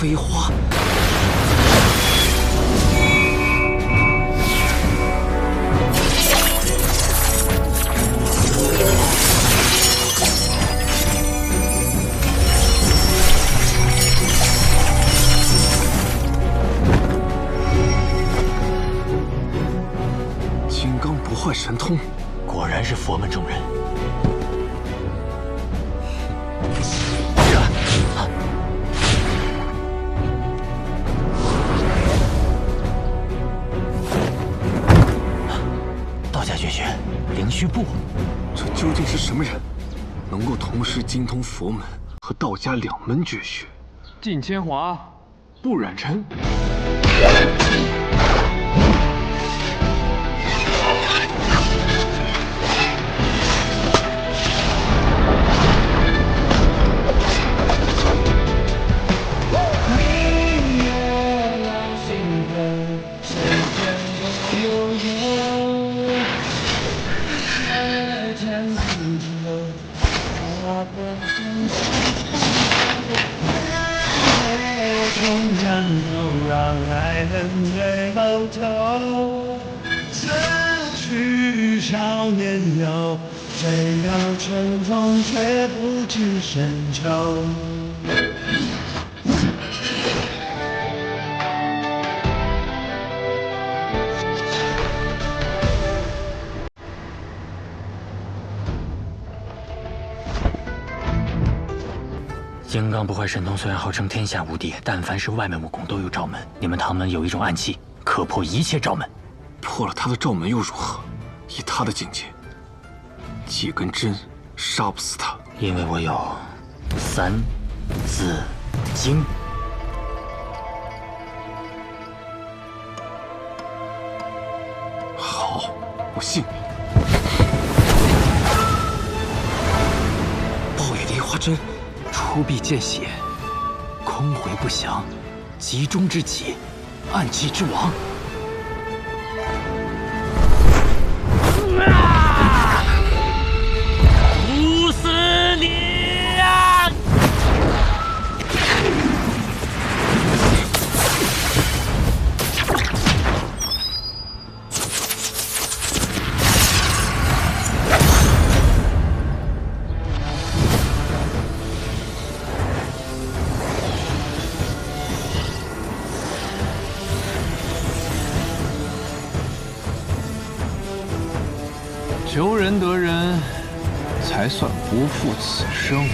梨花。金刚不坏神通，果然是佛门中人。 道家绝学灵虚步，这究竟是什么人，能够同时精通佛门和道家两门绝学？靳千华，不染尘。去少年游，飞到春风却不知深秋。金刚不坏神通虽然号称天下无敌，但凡是外门武功都有罩门。你们唐门有一种暗器，可破一切罩门。破了他的罩门又如何？以他的境界，几根针杀不死他。因为我有三字经。好，我信你。暴雨梨花针。 出必见血，空回不祥，集中之极，暗器之王。毒死你呀！求人得人，才算不负此生。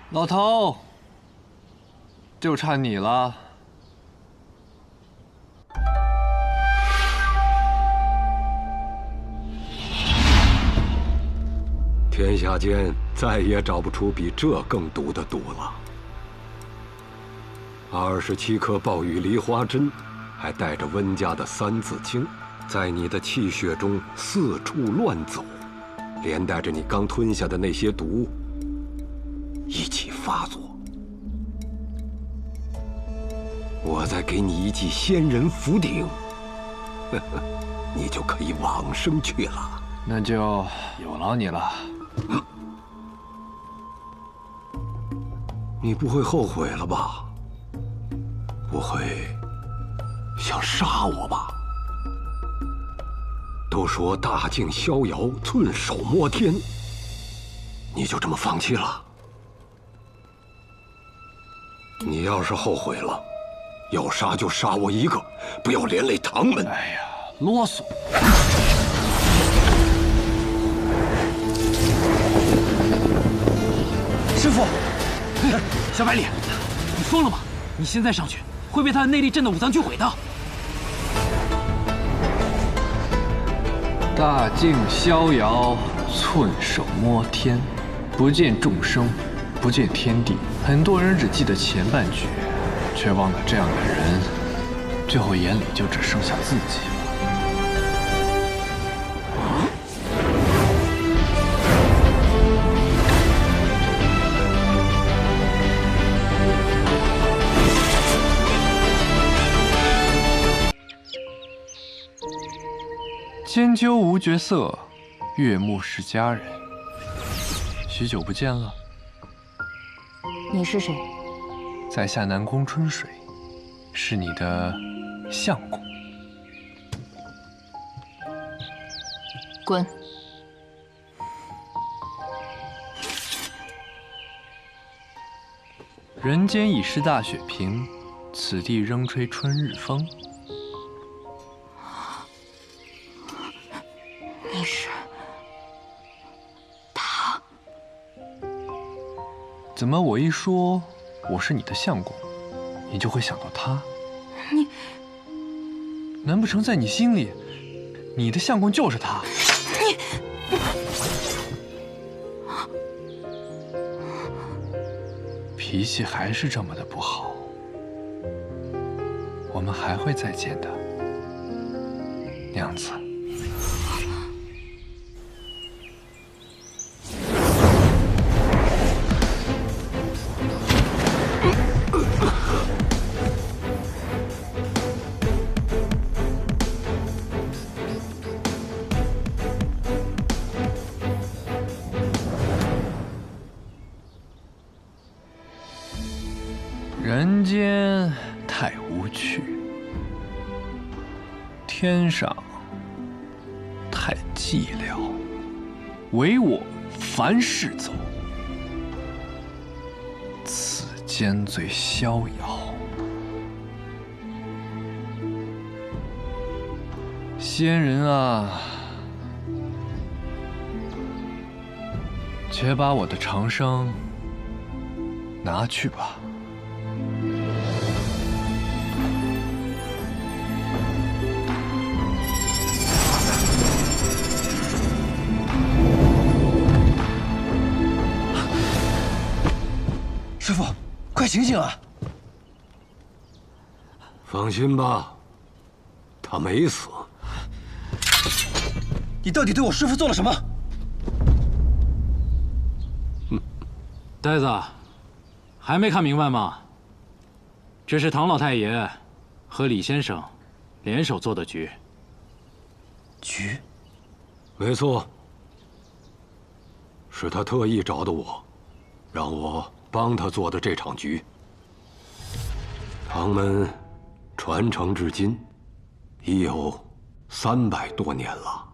老头，就差你了。 天下间再也找不出比这更毒的毒了。27颗暴雨梨花针，还带着温家的三字经，在你的气血中四处乱走，连带着你刚吞下的那些毒一起发作。我再给你一记仙人伏顶，你就可以往生去了。那就有劳你了。 你不会后悔了吧？不会想杀我吧？都说大境逍遥，寸手摸天，你就这么放弃了？你要是后悔了，要杀就杀我一个，不要连累唐门。哎呀，啰嗦！师傅，小白脸，你疯了吗？你现在上去会被他的内力震的五脏俱毁的。大境逍遥，寸手摸天，不见众生，不见天地。很多人只记得前半句，却忘了这样的人，最后眼里就只剩下自己了。兼究无绝色，悦目是佳人。许久不见了。你是谁？在下南宫春水，是你的相公。滚！人间已是大雪平，此地仍吹春日风。你是他？怎么我一说我是你的相公，你就会想到他？你难不成在你心里，你的相公就是他？脾气还是这么的不好，我们还会再见的，娘子。人间太无趣，天上太寂寥，唯我凡事走，此间最逍遥。仙人啊，且把我的长生拿去吧。师傅，快醒醒啊！放心吧，他没死。你到底对我师傅做了什么？呆子，还没看明白吗？这是唐老太爷和李先生联手做的局。局？没错，是他特意找的我，让我帮他做的这场局。唐门传承至今已有300多年了，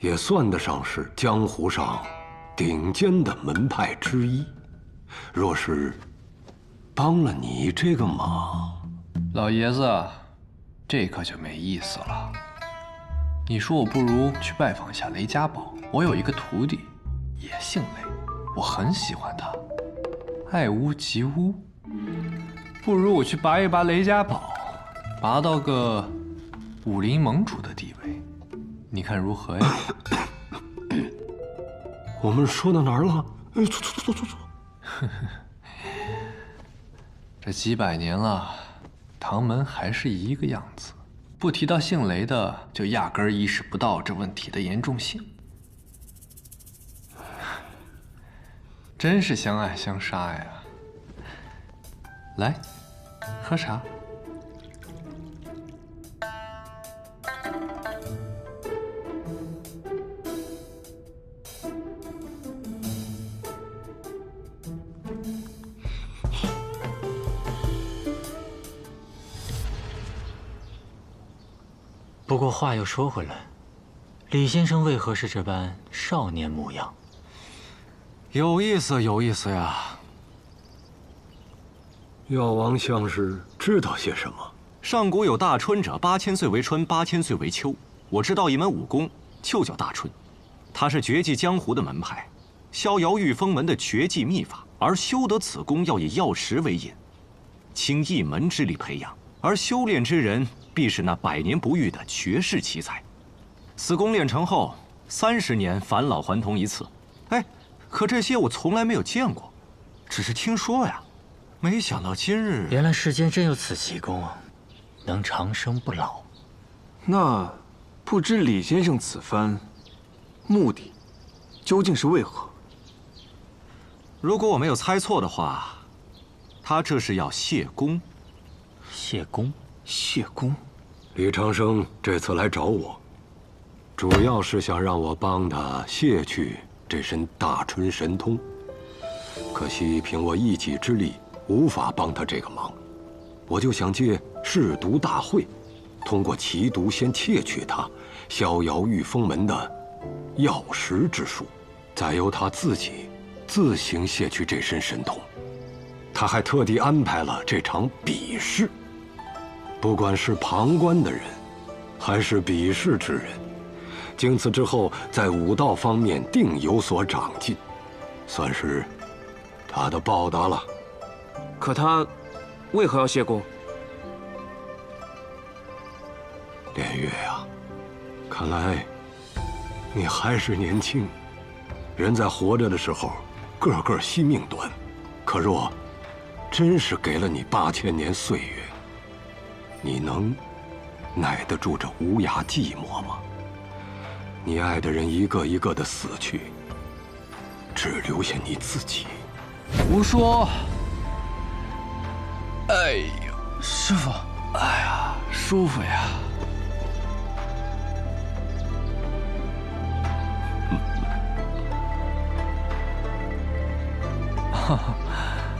也算得上是江湖上顶尖的门派之一。若是帮了你这个忙，老爷子，这可就没意思了。你说我不如去拜访一下雷家堡，我有一个徒弟，也姓雷，我很喜欢他，爱屋及乌。不如我去拔一拔雷家堡，拔到个武林盟主的地位，你看如何呀？我们说到哪儿了？哎，坐。这几百年了，唐门还是一个样子，不提到姓雷的，就压根儿意识不到这问题的严重性。真是相爱相杀呀！来，喝茶。不过话又说回来，李先生为何是这般少年模样？有意思，有意思呀！药王像是知道些什么。上古有大春者，8000岁为春，8000岁为秋。我知道一门武功，就叫大春，它是绝技江湖的门派，逍遥御风门的绝技秘法。而修得此功，要以药石为引，倾一门之力培养。而修炼之人，必是那百年不遇的绝世奇才。此功练成后，30年返老还童一次。哎，可这些我从来没有见过，只是听说呀。没想到今日，原来世间真有此奇功，能长生不老。那不知李先生此番目的究竟是为何？如果我没有猜错的话，他这是要谢功。谢功？谢功？李长生这次来找我，主要是想让我帮他卸去这身大春神通。可惜凭我一己之力无法帮他这个忙，我就想借试毒大会，通过奇毒先窃取他逍遥御风门的药石之术，再由他自己自行卸去这身神通。他还特地安排了这场比试，不管是旁观的人，还是比试之人，经此之后，在武道方面定有所长进，算是他的报答了。可他为何要谢公？连月啊，看来你还是年轻。人在活着的时候，个个惜命短，可若真是给了你8000年岁月，你能耐得住这无涯寂寞吗？你爱的人一个一个的死去，只留下你自己。胡说！哎呦，师傅，哎呀，舒服呀！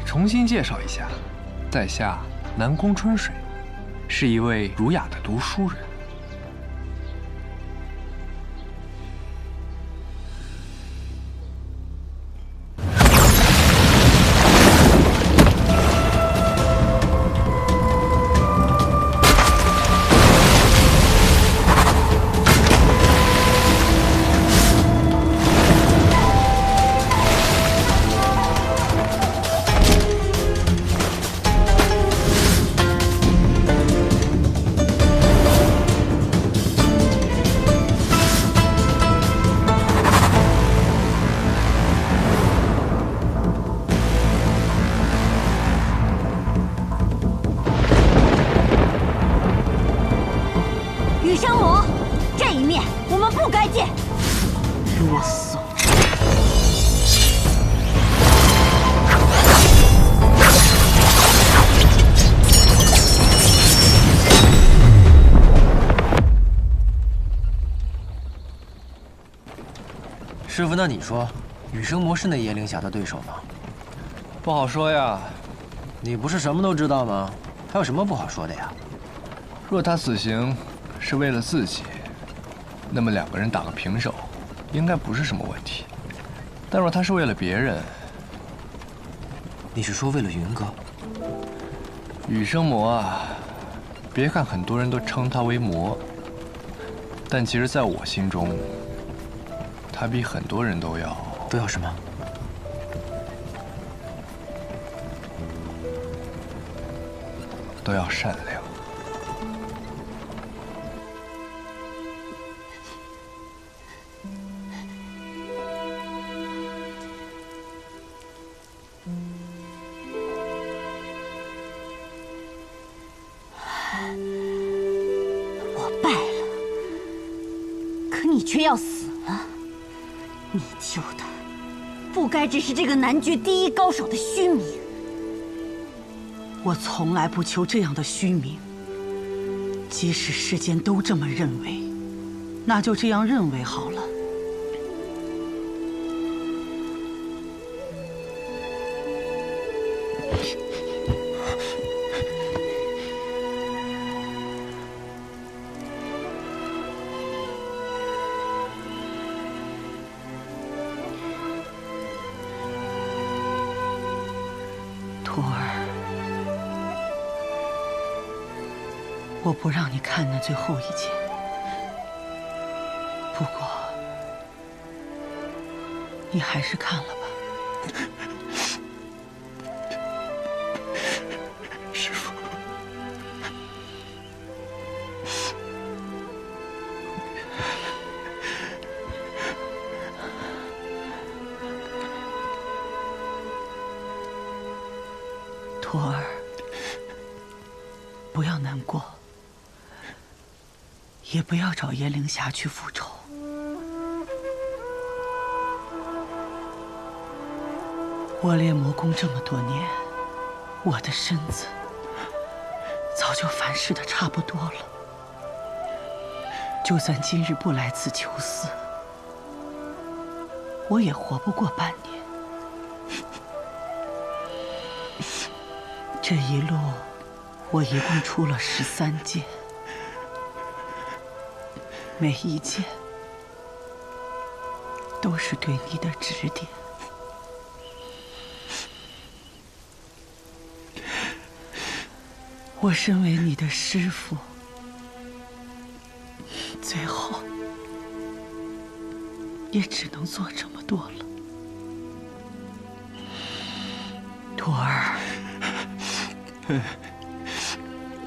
重新介绍一下，在下南宫春水，是一位儒雅的读书人。羽生魔，这一面我们不该见。啰嗦。师傅，那你说，羽生魔是那叶灵霞的对手吗？不好说呀。你不是什么都知道吗？还有什么不好说的呀？若他死刑是为了自己，那么两个人打个平手，应该不是什么问题。但若他是为了别人，你是说为了云哥？羽生魔啊，别看很多人都称他为魔，但其实在我心中，他比很多人都要什么？都要善良。我败了，可你却要死了。你救的不该只是这个南局第一高手的虚名。我从来不求这样的虚名，即使世间都这么认为，那就这样认为好了。徒儿，我不让你看那最后一剑，不过你还是看了吧。师父，徒儿，不要难过，也不要找颜灵霞去复仇。我练魔功这么多年，我的身子早就反噬的差不多了。就算今日不来此求嗣，我也活不过半年。这一路，我一共出了13剑，每一剑都是对你的指点。我身为你的师父，最后也只能做这么多了。徒儿，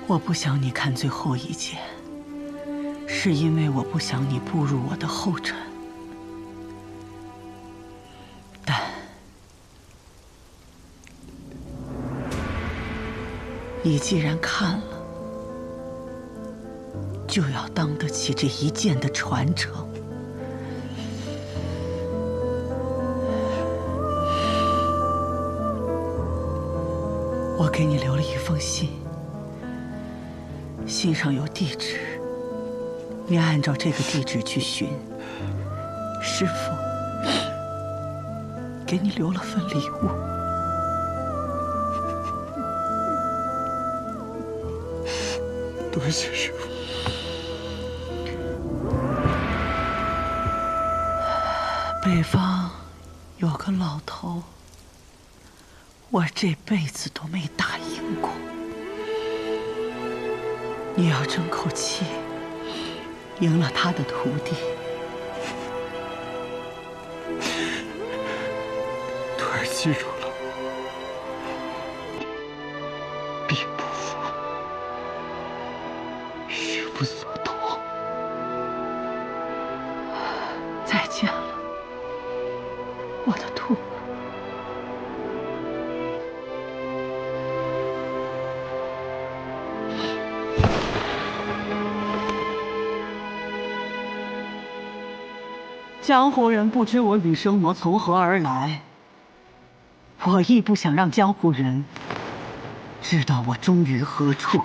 我不想你看最后一剑，是因为我不想你步入我的后尘。但你既然看了，就要当得起这一剑的传承。我给你留了一封信，信上有地址，你按照这个地址去寻。师父给你留了份礼物。多谢师父。北方有个老头，我这辈子都没打赢过。你要争口气，赢了他的徒弟。徒儿记住了，必不负师父所托。再见了，我的徒儿。江湖人不知我羽生魔从何而来，我亦不想让江湖人知道我终于何处。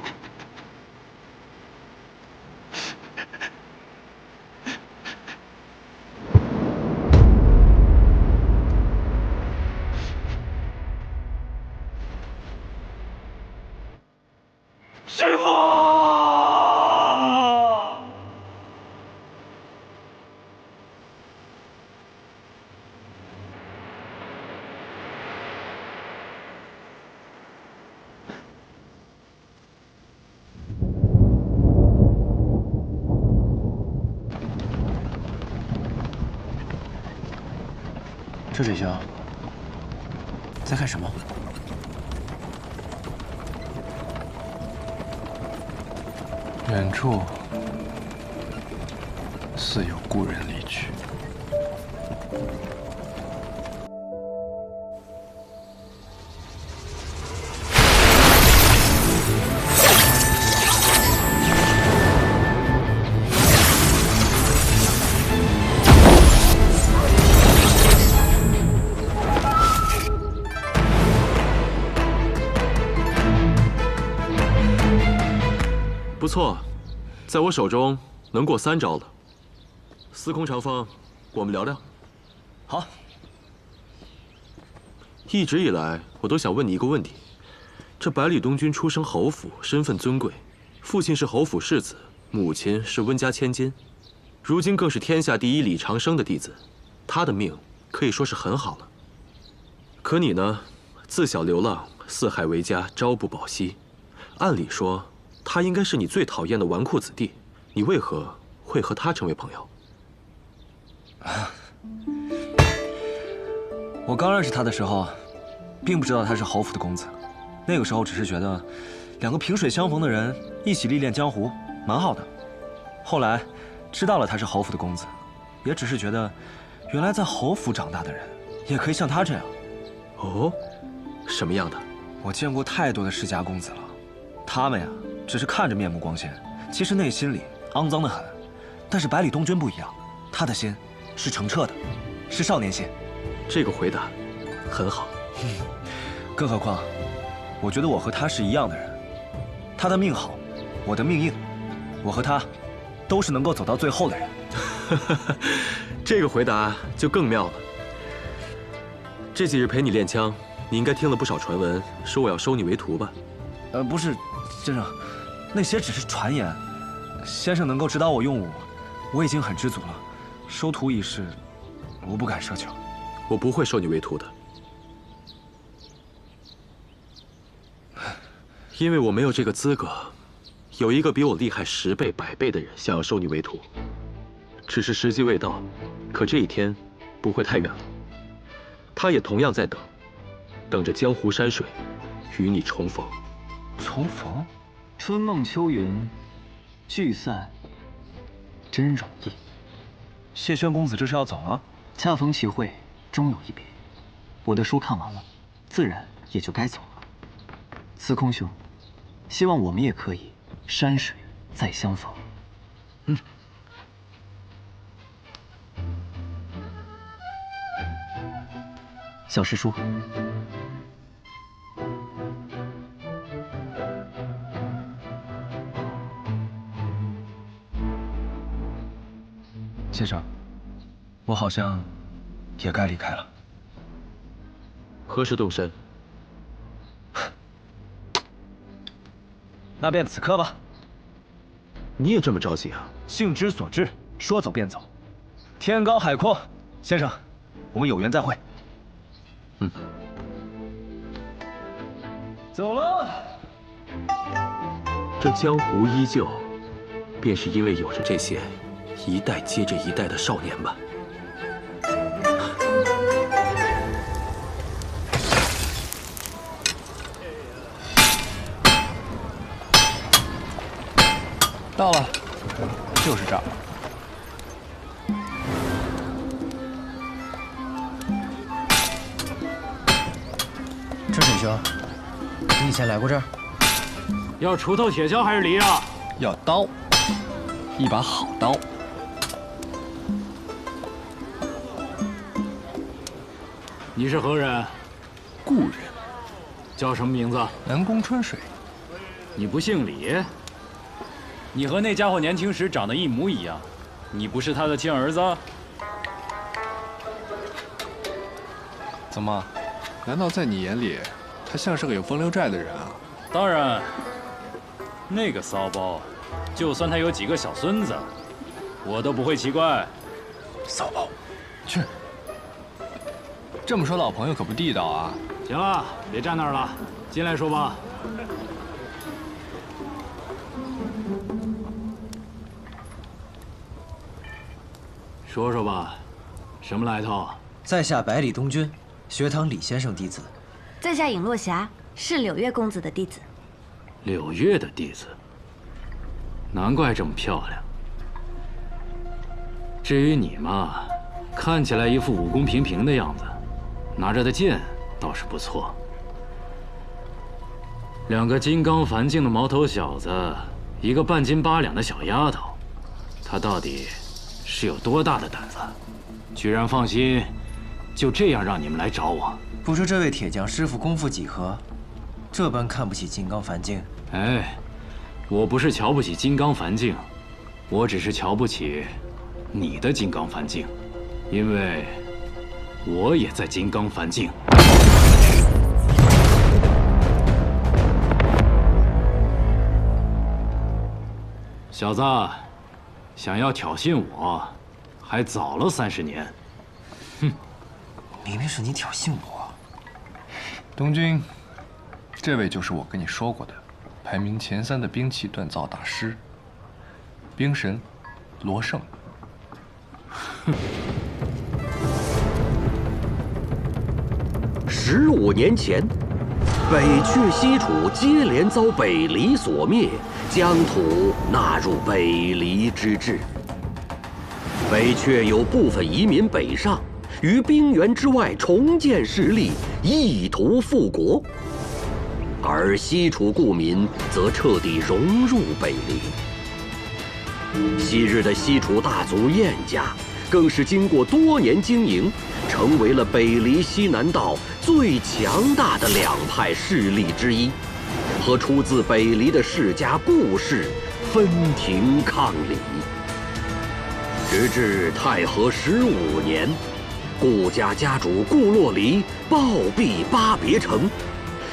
师父！这水兄，在看什么？远处似有故人离去。不错，在我手中能过3招了。司空长风，我们聊聊。好。一直以来，我都想问你一个问题：这百里东君出生侯府，身份尊贵，父亲是侯府世子，母亲是温家千金，如今更是天下第一李长生的弟子，他的命可以说是很好了。可你呢，自小流浪，四海为家，朝不保夕。按理说，他应该是你最讨厌的纨绔子弟，你为何会和他成为朋友？我刚认识他的时候，并不知道他是侯府的公子，那个时候只是觉得2个萍水相逢的人一起历练江湖，蛮好的。后来知道了他是侯府的公子，也只是觉得，原来在侯府长大的人也可以像他这样。哦，什么样的？我见过太多的世家公子了，他们呀，只是看着面目光鲜，其实内心里肮脏得很。但是百里东君不一样，他的心是澄澈的，是少年心。这个回答很好。更何况，我觉得我和他是一样的人，他的命好，我的命硬，我和他都是能够走到最后的人。这个回答就更妙了。这几日陪你练枪，你应该听了不少传闻，说我要收你为徒吧？不是，先生，那些只是传言。先生能够指导我用武，我已经很知足了。收徒一事，我不敢奢求。我不会收你为徒的，因为我没有这个资格。有一个比我厉害10倍、100倍的人想要收你为徒，只是时机未到。可这一天不会太远了。他也同样在等着江湖山水与你重逢。重逢？春梦秋云，聚散真容易。谢轩公子这是要走了？恰逢其会，终有一别。我的书看完了，自然也就该走了。司空兄，希望我们也可以山水再相逢。小师叔，先生，我好像也该离开了。何时动身？那便此刻吧。你也这么着急啊？兴之所至，说走便走。天高海阔，先生，我们有缘再会。走了。这江湖依旧，便是因为有着这些一代接着一代的少年吧。到了，就是这儿。赤水兄，你以前来过这儿？要锄头、铁锹还是犁啊？要刀，一把好刀。你是何人？故人。叫什么名字？南宫春水。你不姓李？你和那家伙年轻时长得一模一样，你不是他的亲儿子？怎么？难道在你眼里，他像是个有风流债的人啊？当然，那个骚包，就算他有几个小孙子，我都不会奇怪。骚包，去！这么说老朋友可不地道啊！行了，别站那儿了，进来说吧。说说吧，什么来头？在下百里东君，学堂李先生弟子。在下影落霞，是柳月公子的弟子。柳月的弟子，难怪这么漂亮。至于你嘛，看起来一副武功平平的样子，拿着的剑倒是不错。2个金刚梵境的毛头小子，一个半斤8两的小丫头，她到底是有多大的胆子，居然放心就这样让你们来找我？不知这位铁匠师傅功夫几何，这般看不起金刚梵境？哎，我不是瞧不起金刚梵境，我只是瞧不起你的金刚梵境，因为我也在金刚梵境。小子，想要挑衅我，还早了30年。哼，明明是你挑衅我。东君，这位就是我跟你说过的，排名前3的兵器锻造大师，兵神罗胜。15年前，北阙西楚接连遭北黎所灭，疆土纳入北黎之治。北阙有部分移民北上，于冰原之外重建势力，意图复国；而西楚故民则彻底融入北黎。昔日的西楚大族晏家，更是经过多年经营，成为了北黎西南道最强大的2派势力之一，和出自北黎的世家顾氏分庭抗礼。直至太和15年，顾家家主顾洛离暴毙巴别城，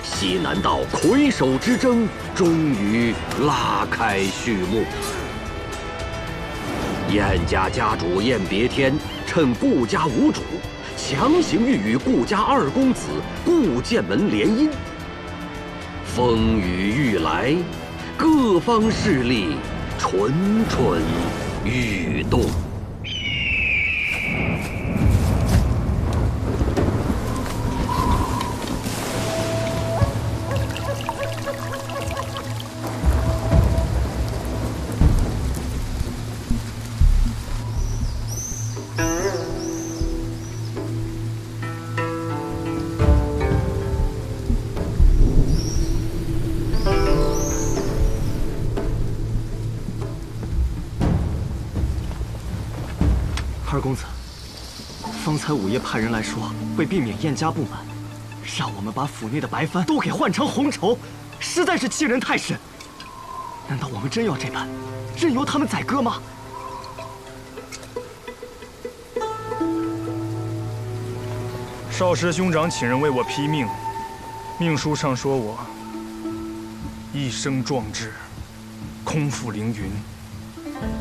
西南道魁首之争终于拉开序幕。燕家家主燕别天趁顾家无主，强行欲与顾家二公子顾剑门联姻。风雨欲来，各方势力蠢蠢欲动。二公子，方才午夜派人来说，为避免燕家不满，让我们把府内的白帆都给换成红绸，实在是欺人太甚。难道我们真要这般，任由他们宰割吗？少师兄长请人为我批命，命书上说我一生壮志，空负凌云，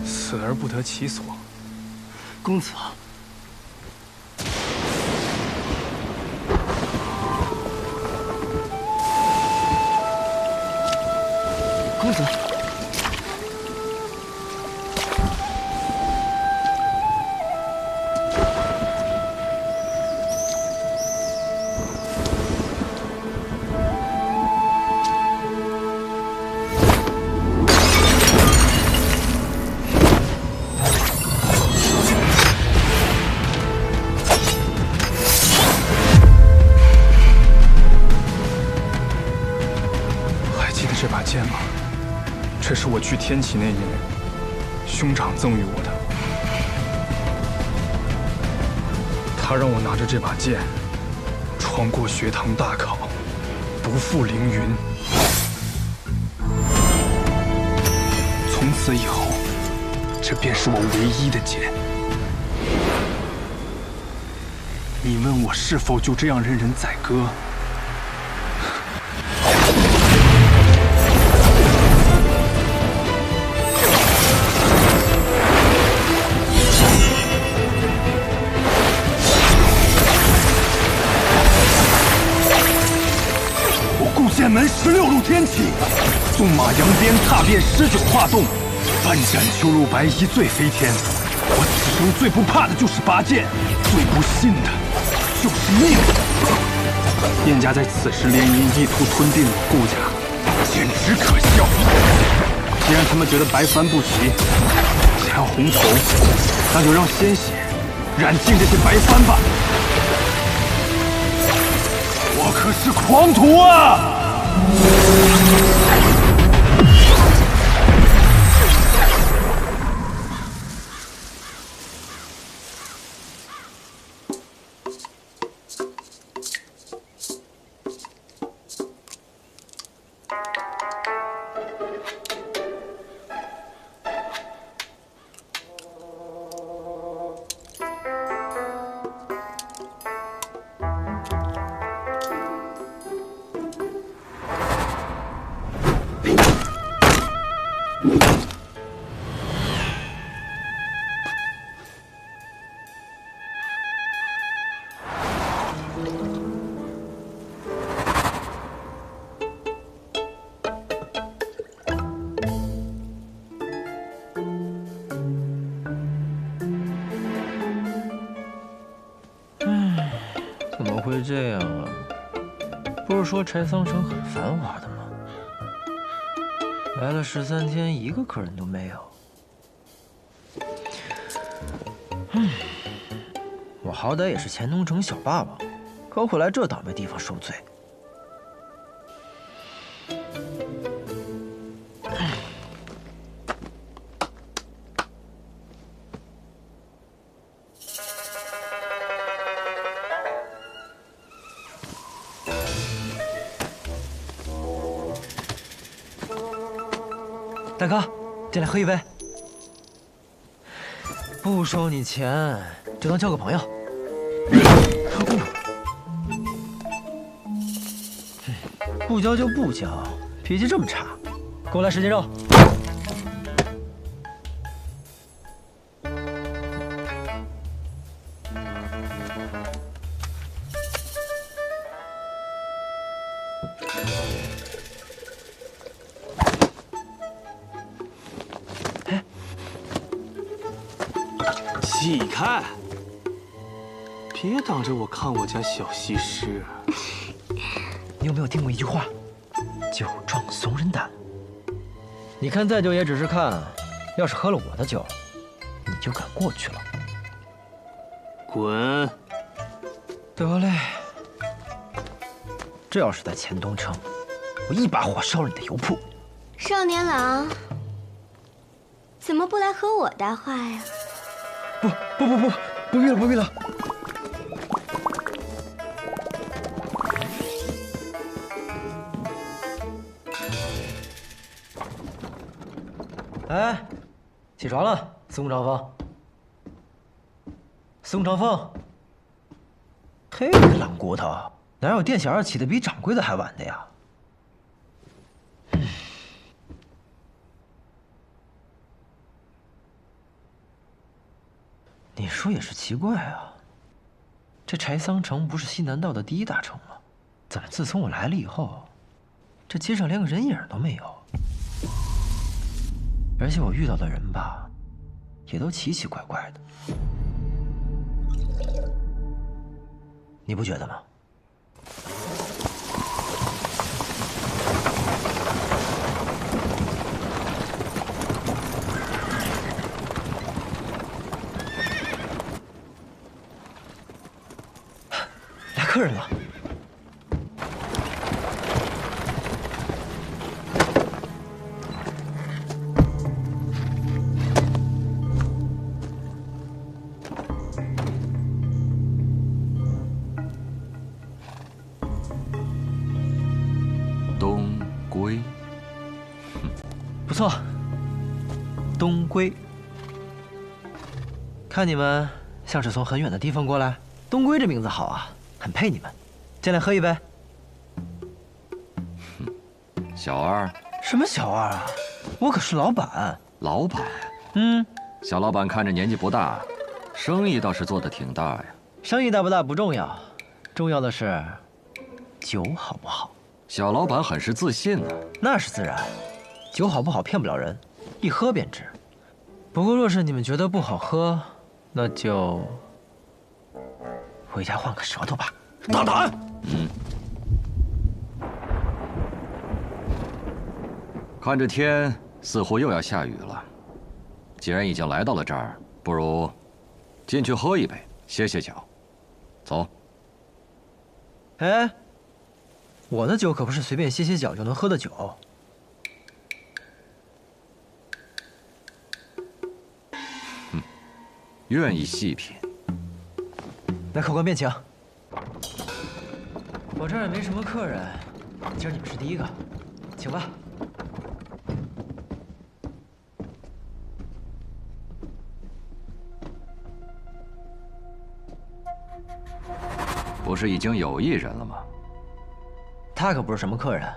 死而不得其所。公子，公子，这把剑吗？这是我去天启那年，兄长赠予我的。他让我拿着这把剑，闯过学堂大考，不负凌云。从此以后，这便是我唯一的剑。你问我是否就这样任人宰割？剑门16路天启，纵马扬鞭，踏遍19画洞，翻斩秋入白衣最飞天。我此生最不怕的就是拔剑，最不信的就是命。燕家在此时联姻，意图吞并顾家，简直可笑。既然他们觉得白帆不齐，想要红绸，那就让鲜血染尽这些白帆吧。我可是狂徒啊！怎么会这样啊？不是说柴桑城很繁华的吗？来了13天，一个客人都没有。我好歹也是乾东城小霸王，可会来这倒霉地方受罪。大哥，进来喝一杯。不收你钱，就当交个朋友。不交就不交，脾气这么差，给我来10斤肉。起开！别挡着我看我家小西施。你有没有听过一句话？酒壮怂人胆。你看再酒也只是看，要是喝了我的酒，你就敢过去了。滚！得嘞，这要是在钱东城，我一把火烧了你的油铺。少年郎，怎么不来和我搭话呀？不必了，不必了。哎，起床了，宋长风。宋长风，嘿，懒骨头，哪有店小二起得比掌柜的还晚的呀？你说也是奇怪啊，这柴桑城不是西南道的第1大城吗？怎么自从我来了以后，这街上连个人影都没有？而且我遇到的人吧，也都奇奇怪怪的，你不觉得吗？来客人了。东归，不错，东归。看你们像是从很远的地方过来，东归这名字好啊，很配你们。进来喝一杯。小二？什么小二啊？我可是老板。老板？小老板看着年纪不大，生意倒是做得挺大呀。生意大不大不重要，重要的是酒好不好。小老板很是自信呢。那是自然，酒好不好骗不了人，一喝便知。不过若是你们觉得不好喝，那就回家换个舌头吧。大胆！看这天似乎又要下雨了，既然已经来到了这儿，不如进去喝一杯，歇歇脚。走。哎，我的酒可不是随便歇歇脚就能喝的酒。愿意细品。来，客官便请。我这儿也没什么客人，今儿你们是第一个，请吧。不是已经有一人了吗？他可不是什么客人，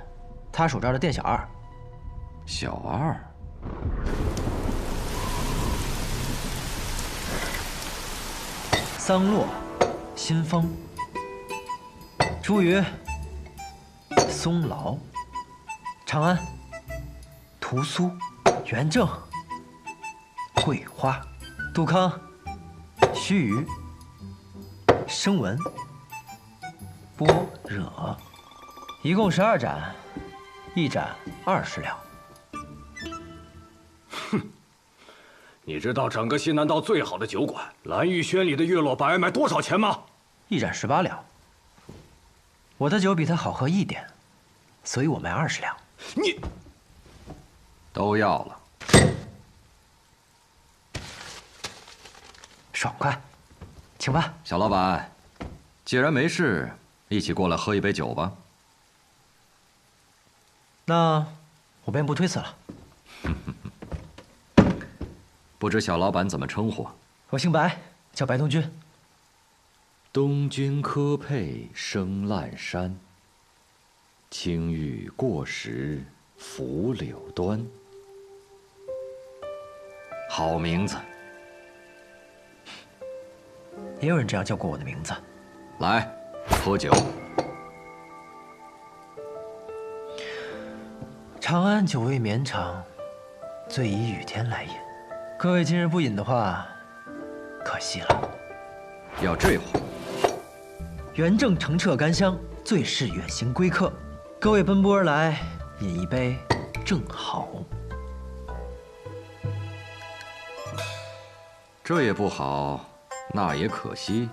他属这儿的店小二。小二。桑洛、新风、茱萸、松劳、长安、屠苏、元正、桂花、杜康、须臾、生文、般若，一共12盏，一盏20两。你知道整个西南道最好的酒馆蓝玉轩里的月落白卖多少钱吗？一盏18两。我的酒比它好喝一点，所以我卖20两。你都要了，爽快，请吧。小老板，既然没事，一起过来喝一杯酒吧。那我便不推辞了。不知小老板怎么称呼？我姓白，叫白东君。东君柯佩生烂山，青玉过时拂柳端。好名字。也有人这样叫过我的名字。来，喝酒。长安久未绵长，醉以雨天来饮。各位今日不饮的话，可惜了。要这话。元正澄澈甘香，最是远行归客。各位奔波而来，饮一杯正好。这也不好，那也可惜。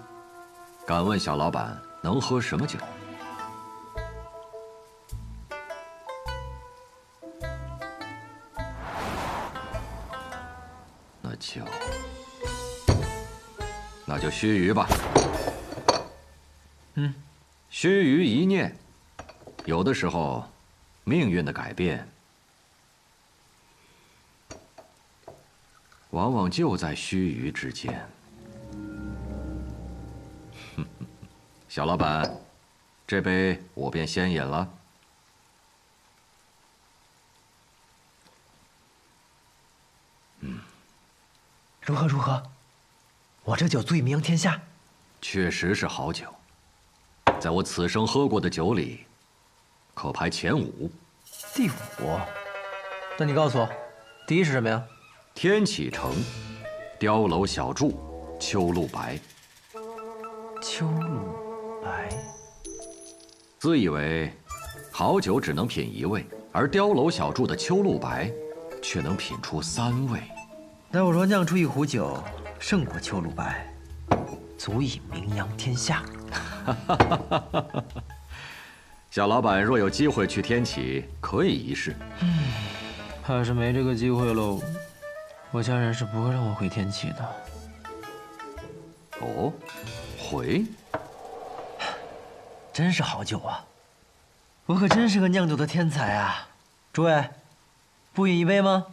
敢问小老板能喝什么酒？那就须臾吧。须臾一念，有的时候，命运的改变，往往就在须臾之间。小老板，这杯我便先饮了。如何如何？我这酒最名天下。确实是好酒，在我此生喝过的酒里，可排前5。第5？那你告诉我，第1是什么呀？天启城，碉楼小筑，秋露白。秋露白。自以为好酒只能品1味，而碉楼小筑的秋露白，却能品出3味。那我若酿出一壶酒，胜过秋露白，足以名扬天下。小老板若有机会去天启，可以一试。怕是没这个机会喽。我家人是不会让我回天启的。哦，回？真是好酒啊！我可真是个酿酒的天才啊！诸位，不饮一杯吗？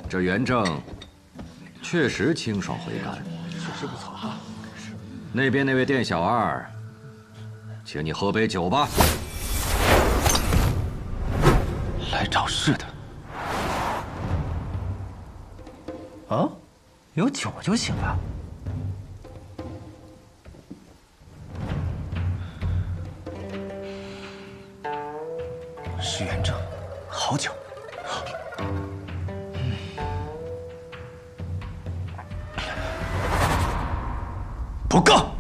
这元正确实清爽回甘，确实不错啊。那边那位店小二，请你喝杯酒吧。来找事的。啊，有酒就行了。石元正，好酒。不够。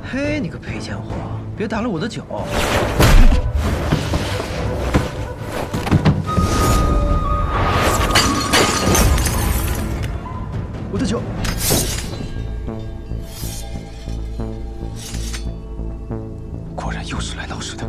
嘿，你个赔钱货，别打了我的酒！我的酒！果然又是来闹事的。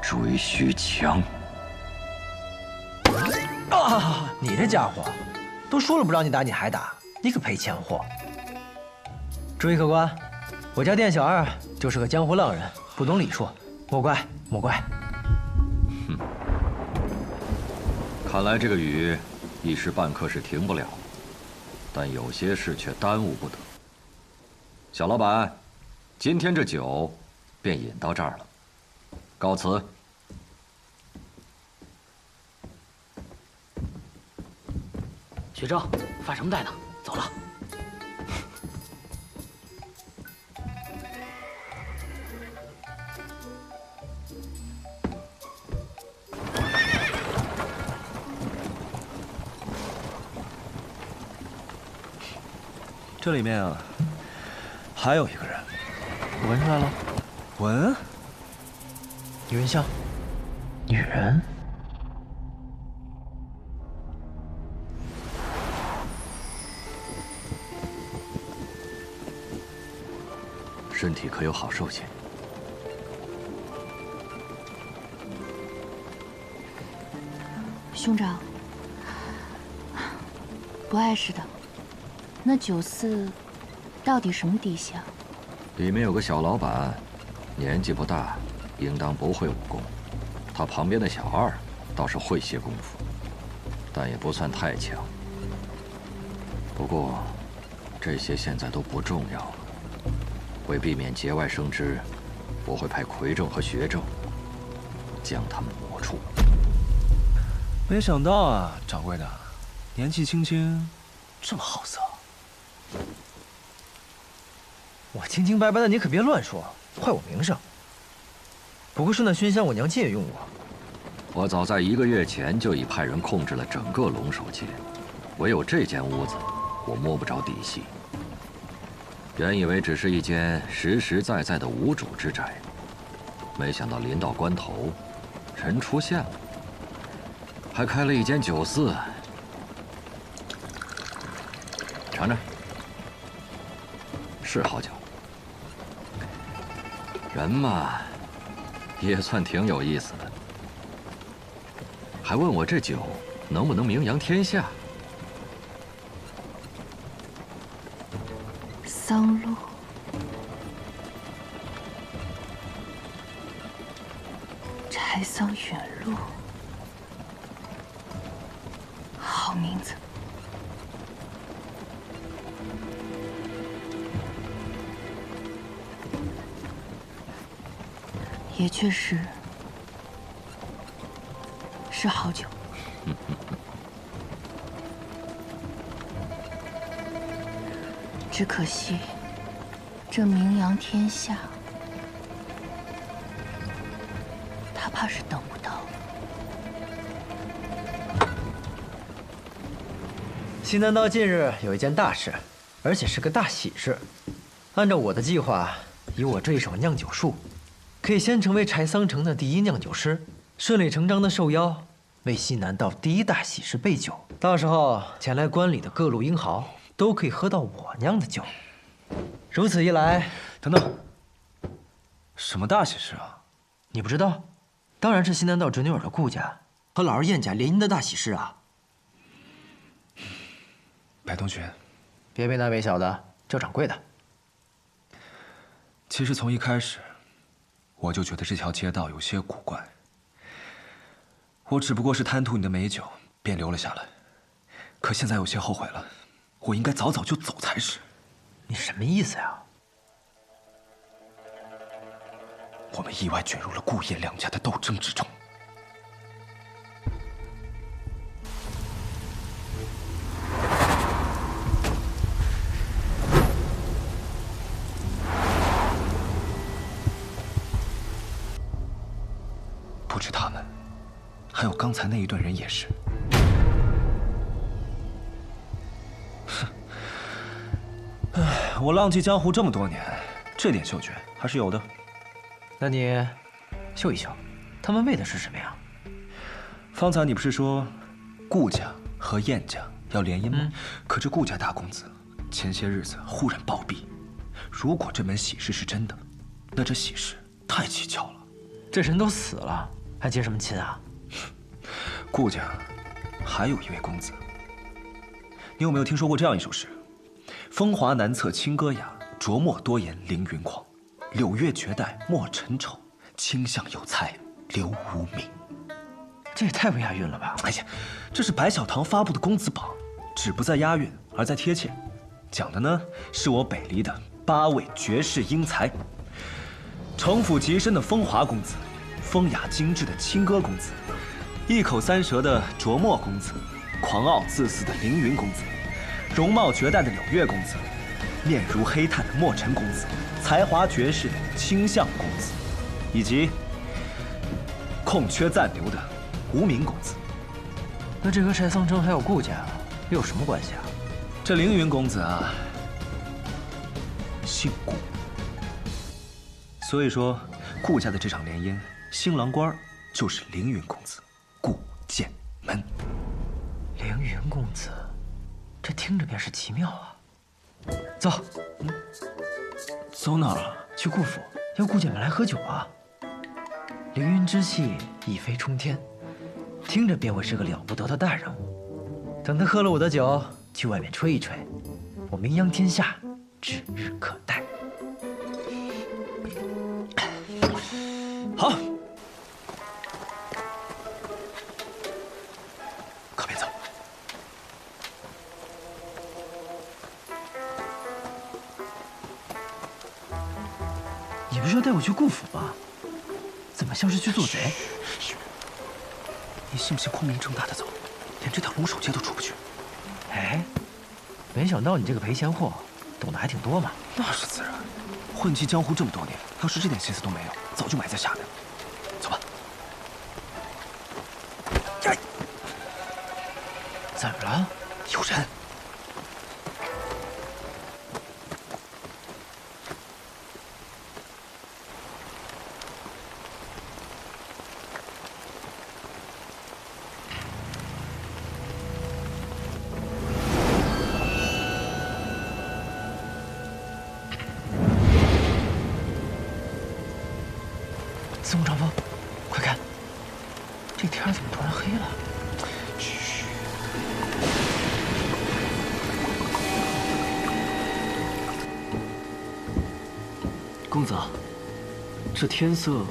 追须强啊！你这家伙，都说了不让你打，你还打，你个赔钱货！注意客官，我家店小二就是个江湖浪人，不懂礼数，莫怪莫怪。看来这个雨一时半刻是停不了，但有些事却耽误不得。小老板，今天这酒便饮到这儿了，告辞。学正，发什么呆呢？走了。这里面啊，还有一个人，我闻出来了。闻？女人香，女人。身体可有好受些？兄长，不碍事的。那酒肆到底什么底下？里面有个小老板，年纪不大，应当不会武功。他旁边的小二倒是会些功夫，但也不算太强。不过，这些现在都不重要了。为避免节外生枝，我会派魁正和学正将他们抹除。没想到啊，掌柜的，年纪轻轻，这么好色。我清清白白的，你可别乱说，坏我名声。不过是那熏香，我娘亲也用过。我早在1个月前就已派人控制了整个龙首街，唯有这间屋子，我摸不着底细。原以为只是一间实实在在的无主之宅，没想到临到关头，人出现了，还开了一间酒肆。尝尝，是好酒。人嘛，也算挺有意思的。还问我这酒能不能名扬天下？桑露，柴桑远路，好名字。也确实是好酒。只可惜，这名扬天下，他怕是等不到。西南道近日有一件大事，而且是个大喜事。按照我的计划，以我这一手酿酒术，可以先成为柴桑城的第一酿酒师，顺理成章的受邀为西南道第一大喜事备酒。到时候前来观礼的各路英豪都可以喝到我酿的酒。如此一来，等等，什么大喜事啊？你不知道？当然是西南道侄女儿的顾家和老儿燕家联姻的大喜事啊！白同学，别为大为小的，叫掌柜的。其实从一开始，我就觉得这条街道有些古怪。我只不过是贪图你的美酒，便留了下来。可现在有些后悔了，我应该早早就走才是。你什么意思呀？我们意外卷入了顾燕两家的斗争之中。不止他们，还有刚才那一队人也是。哼，唉，我浪迹江湖这么多年，这点嗅觉还是有的。那你秀一秀，他们为的是什么呀？方才你不是说顾家和燕家要联姻吗？可这顾家大公子前些日子忽然暴毙，如果这门喜事是真的，那这喜事太蹊跷了。这人都死了，还结什么亲啊？顾家还有一位公子，你有没有听说过这样一首诗？风华难测清歌雅，琢墨多言凌云狂。柳月绝代莫尘愁，清香有才留无名。这也太不押韵了吧！哎呀，这是白小堂发布的公子榜，只不在押韵，而在贴切。讲的呢，是我北离的8位绝世英才：城府极深的风华公子，风雅精致的清歌公子，一口三舌的琢墨公子，狂傲自私的凌云公子，容貌绝代的柳月公子，面如黑炭的墨尘公子，才华绝世的清相公子，以及空缺暂留的无名公子。那这和柴桑城还有顾家又有什么关系啊？这凌云公子啊，姓顾。所以说，顾家的这场联姻，新郎官就是凌云公子，顾剑门。凌云公子，这听着便是奇妙啊！走，走哪儿啊？去顾府，邀顾剑门来喝酒啊！凌云之气一飞冲天，听着便会是个了不得的大人物。等他喝了我的酒，去外面吹一吹，我名扬天下，指日可待。好，可别走。你不是要带我去顾府吗？怎么像是去做贼？你信不信光明正大的走，连这条龙首街都出不去？哎，没想到你这个赔钱货懂得还挺多嘛。那是自然，混迹江湖这么多年，要是这点心思都没有，早就埋在下面了。走吧。呀！怎么了？有人。司空长风，快看，这天怎么突然黑了？嘘。公子，这天色……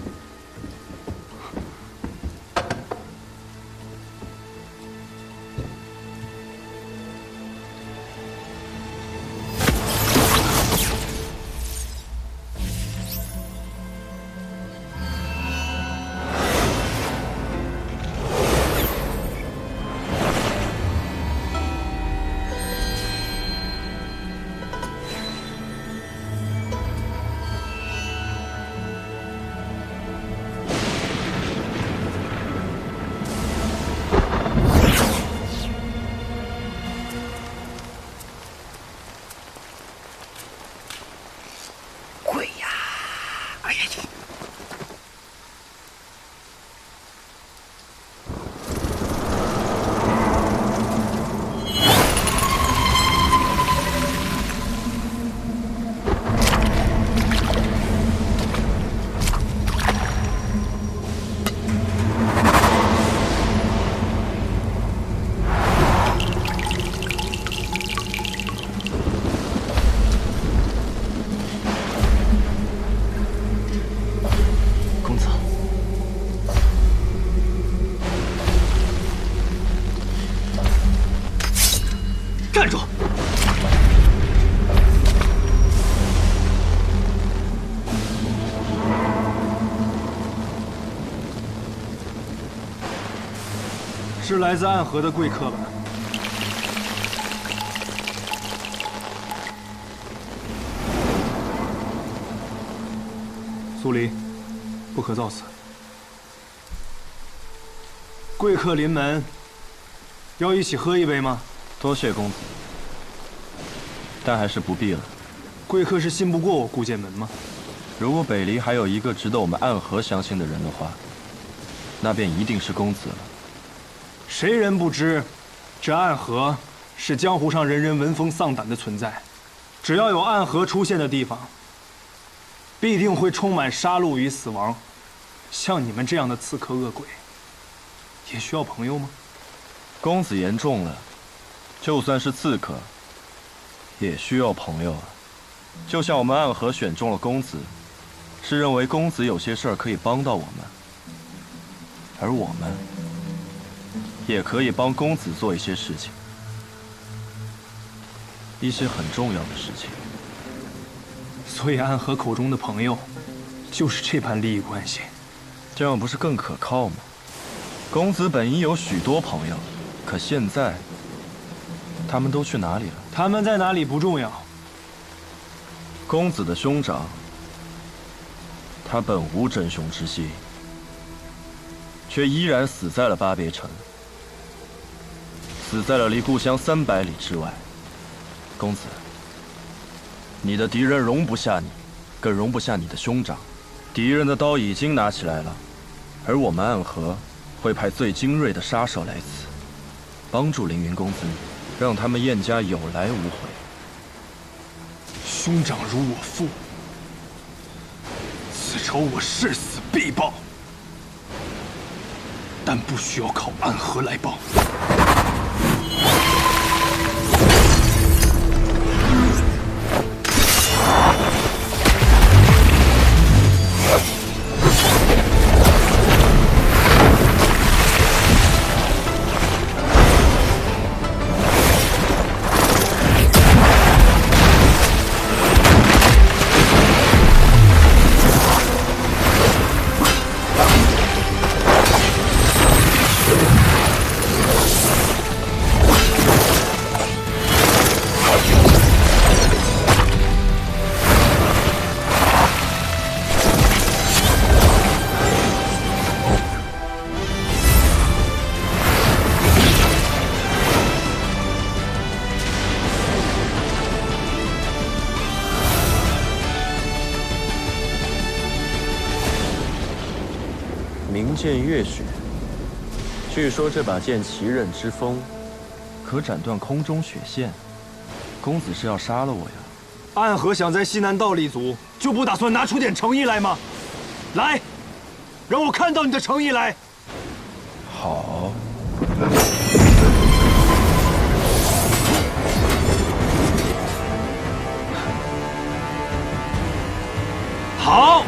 站住！是来自暗河的贵客吧？苏黎，不可造次。贵客临门，要一起喝一杯吗？多谢公子，但还是不必了。贵客是信不过我顾剑门吗？如果北离还有一个值得我们暗河相信的人的话，那便一定是公子了。谁人不知，这暗河是江湖上人人闻风丧胆的存在。只要有暗河出现的地方，必定会充满杀戮与死亡。像你们这样的刺客恶鬼，也需要朋友吗？公子言重了，就算是刺客，也需要朋友啊。就像我们暗河选中了公子，是认为公子有些事儿可以帮到我们，而我们也可以帮公子做一些事情，一些很重要的事情。所以暗河口中的朋友，就是这般利益关系。这样不是更可靠吗？公子本应有许多朋友，可现在他们都去哪里了？他们在哪里不重要。公子的兄长，他本无真凶之心，却依然死在了巴别城，死在了离故乡300里之外。公子，你的敌人容不下你，更容不下你的兄长。敌人的刀已经拿起来了，而我们暗河会派最精锐的杀手来此，帮助凌云公子，让他们燕家有来无回。兄长如我父，此仇我誓死必报，但不需要靠暗河来报。名剑月雪，据说这把剑奇刃之锋，可斩断空中雪线。公子是要杀了我呀？暗河想在西南道立足，就不打算拿出点诚意来吗？来，让我看到你的诚意来。好。好。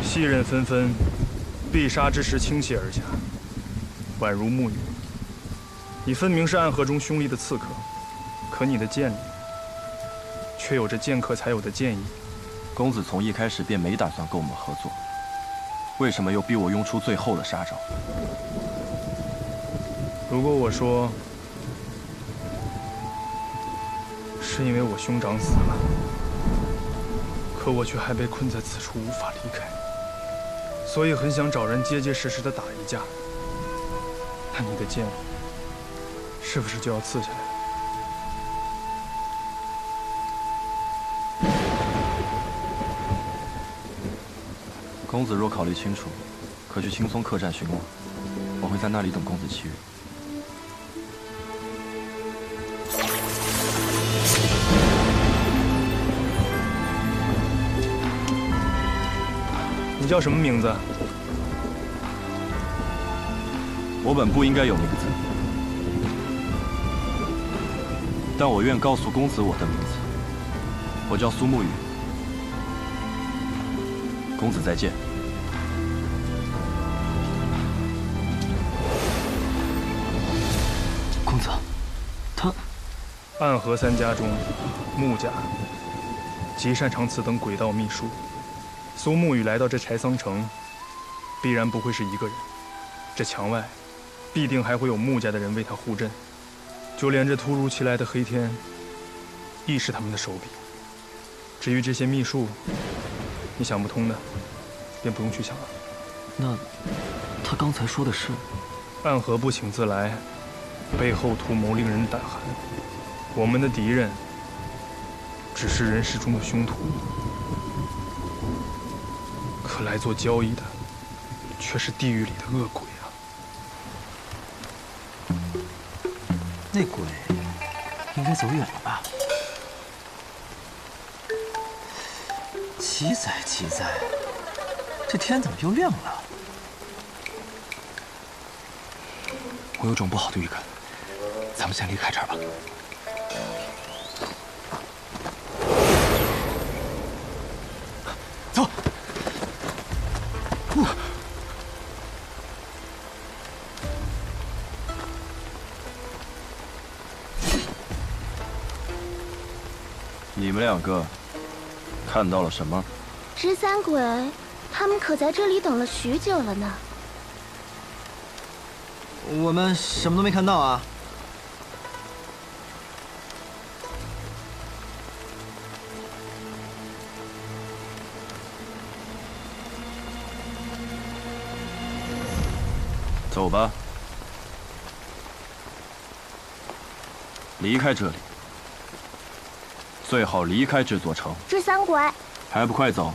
细刃纷纷，必杀之时倾泻而下，宛如木雨。你分明是暗河中凶厉的刺客，可你的剑里却有着剑客才有的剑意。公子从一开始便没打算跟我们合作，为什么又逼我用出最后的杀招？如果我说是因为我兄长死了，可我却还被困在此处无法离开，所以很想找人结结实实的打一架，那你的剑是不是就要刺下来了？公子若考虑清楚，可去青松客栈寻我，我会在那里等公子7日。你叫什么名字？我本不应该有名字，但我愿告诉公子我的名字。我叫苏沐雨。公子再见。公子，他暗河3家中，穆家极擅长此等诡道秘术。苏沐雨来到这柴桑城，必然不会是一个人。这墙外，必定还会有穆家的人为他护阵。就连这突如其来的黑天，亦是他们的手笔。至于这些秘术，你想不通的，便不用去想了。那他刚才说的是？暗河不请自来，背后图谋令人胆寒。我们的敌人只是人世中的凶徒，可来做交易的却是地狱里的恶鬼啊！那鬼应该走远了吧？奇哉奇哉，这天怎么又亮了？我有种不好的预感，咱们先离开这儿吧。走。你们两个看到了什么？十三鬼，他们可在这里等了许久了呢。我们什么都没看到啊。走吧，离开这里，最好离开这座城。十三鬼，还不快走！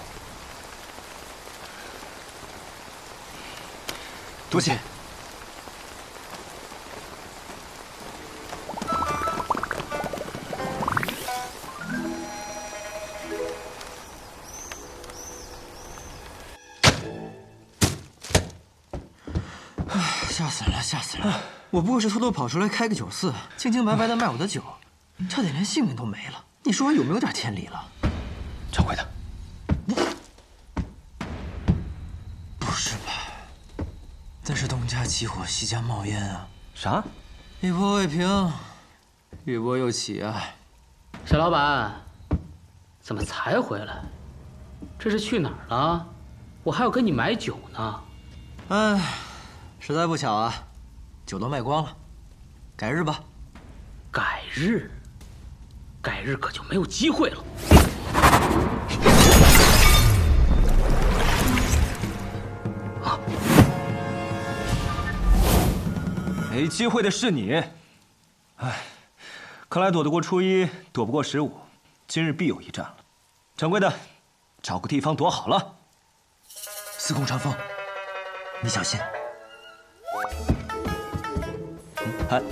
多谢。吓死了，吓死了！我不过是偷偷跑出来开个酒肆，清清白白的卖我的酒，差点连性命都没了。你说我有没有点天理了？掌柜的，不是吧？那是东家起火，西家冒烟啊！啥？一波未平，一波又起啊！小老板，怎么才回来？这是去哪儿了？我还要跟你买酒呢。哎。实在不巧啊，酒都卖光了，改日吧。改日？改日可就没有机会了。没机会的是你。哎，看来躲得过初一，躲不过15，今日必有一战了。掌柜的，找个地方躲好了。司空长风，你小心。哎，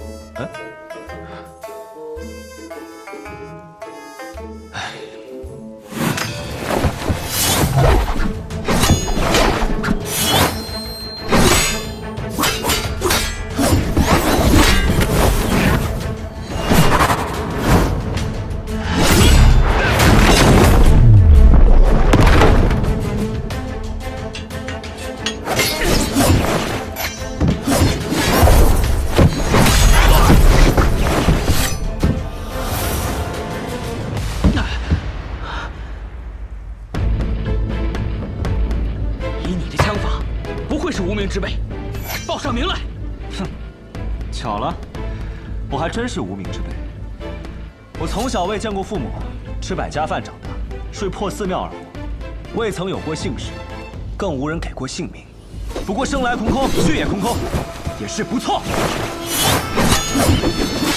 之辈，报上名来！哼，巧了，我还真是无名之辈。我从小未见过父母，吃百家饭长大，睡破寺庙而活，未曾有过姓氏，更无人给过姓名。不过生来空空，去也空空，也是不错。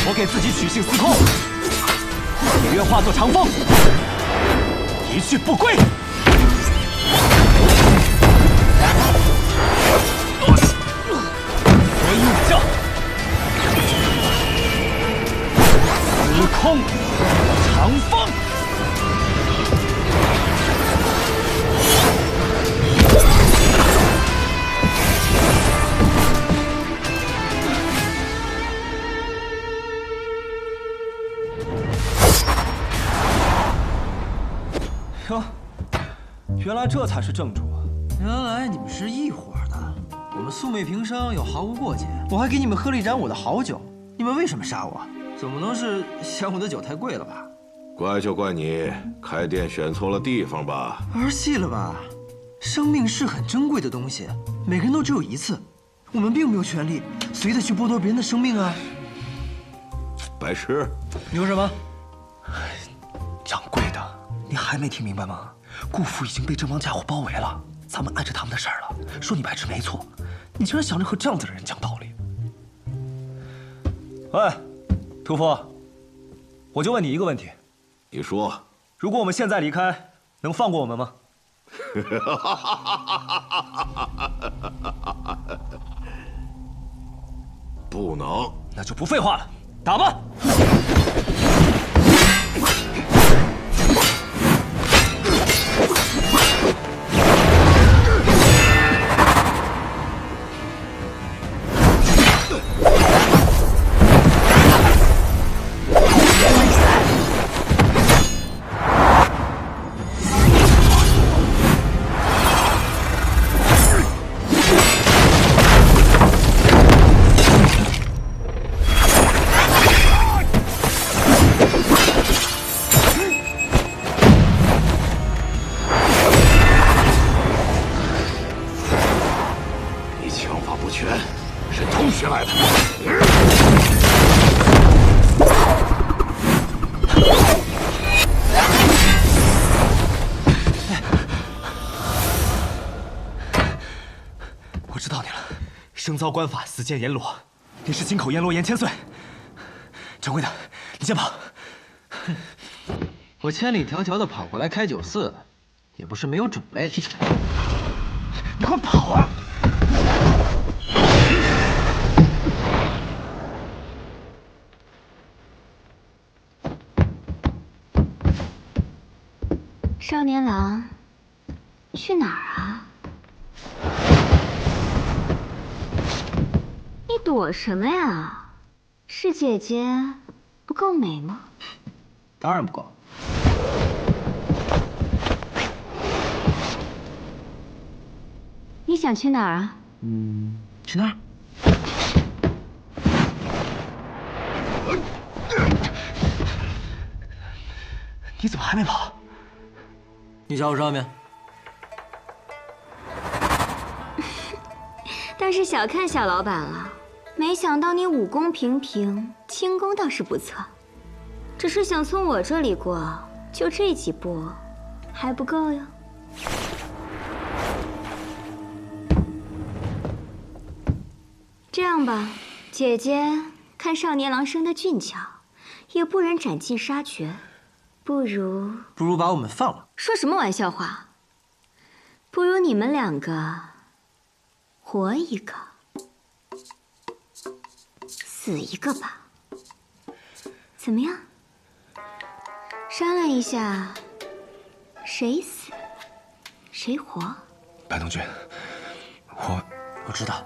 我给自己取姓司空，也愿化作长风，一去不归。武将，司空长风。哟，原来这才是正主啊！原来你们是一伙的。我们素昧平生，又毫无过节，我还给你们喝了一盏我的好酒，你们为什么杀我？总不能是嫌我的酒太贵了吧？怪就怪你开店选错了地方吧？儿戏了吧？生命是很珍贵的东西，每个人都只有一次，我们并没有权利随意去剥夺别人的生命啊！白痴，你说什么？掌柜的，你还没听明白吗？顾府已经被这帮家伙包围了，咱们碍着他们的事儿了，说你白痴没错，你竟然想着和这样子的人讲道理。喂，屠夫，我就问你一个问题，你说，如果我们现在离开，能放过我们吗？不能。那就不废话了，打吧！生遭官法，死见阎罗。你是金口阎罗严千岁。掌柜的，你先跑。我千里迢迢的跑过来开酒肆，也不是没有准备。你快跑啊！少年郎，去哪儿啊？你躲什么呀？是姐姐不够美吗？当然不够。你想去哪儿啊？去那儿。你怎么还没跑？你找我上面。倒是小看小老板了，没想到你武功平平，轻功倒是不错。只是想从我这里过，就这几步，还不够哟。这样吧，姐姐看少年郎生得俊俏，也不忍斩尽杀绝，不如把我们放了。说什么玩笑话？不如你们两个活一个，死一个吧。怎么样？商量一下，谁死谁活？白东君，我知道，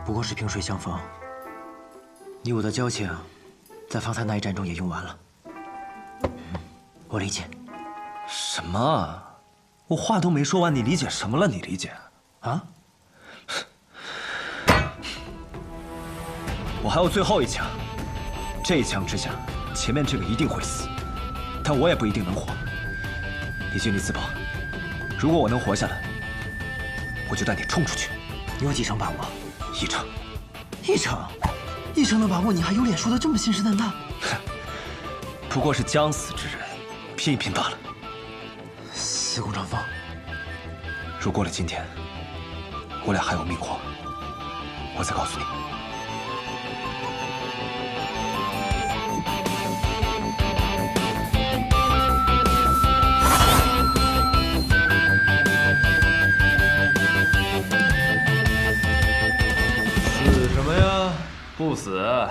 不过是萍水相逢。你我的交情，在方才那一战中也用完了。我理解。什么？我话都没说完，你理解什么了？你理解？啊？我还有最后一枪，这一枪之下，前面这个一定会死，但我也不一定能活。你尽力自保，如果我能活下来，我就带你冲出去。你有几成把握？1成。1成的把握，你还有脸说得这么信誓旦旦？不过是将死之人，拼一拼罢了。司空长风，如过了今天，我俩还有命活，我再告诉你。死什么呀？不死。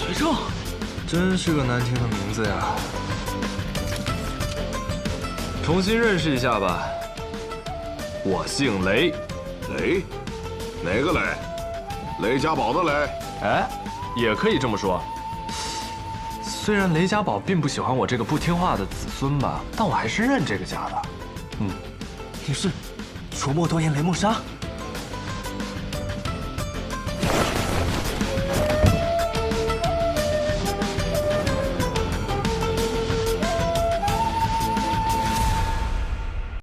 徐正，真是个难听的名字呀。重新认识一下吧，我姓雷。雷？哪个雷？雷家宝的雷？哎，也可以这么说。虽然雷家宝并不喜欢我这个不听话的子孙吧，但我还是认这个家的。你是琢磨多言雷梦莎？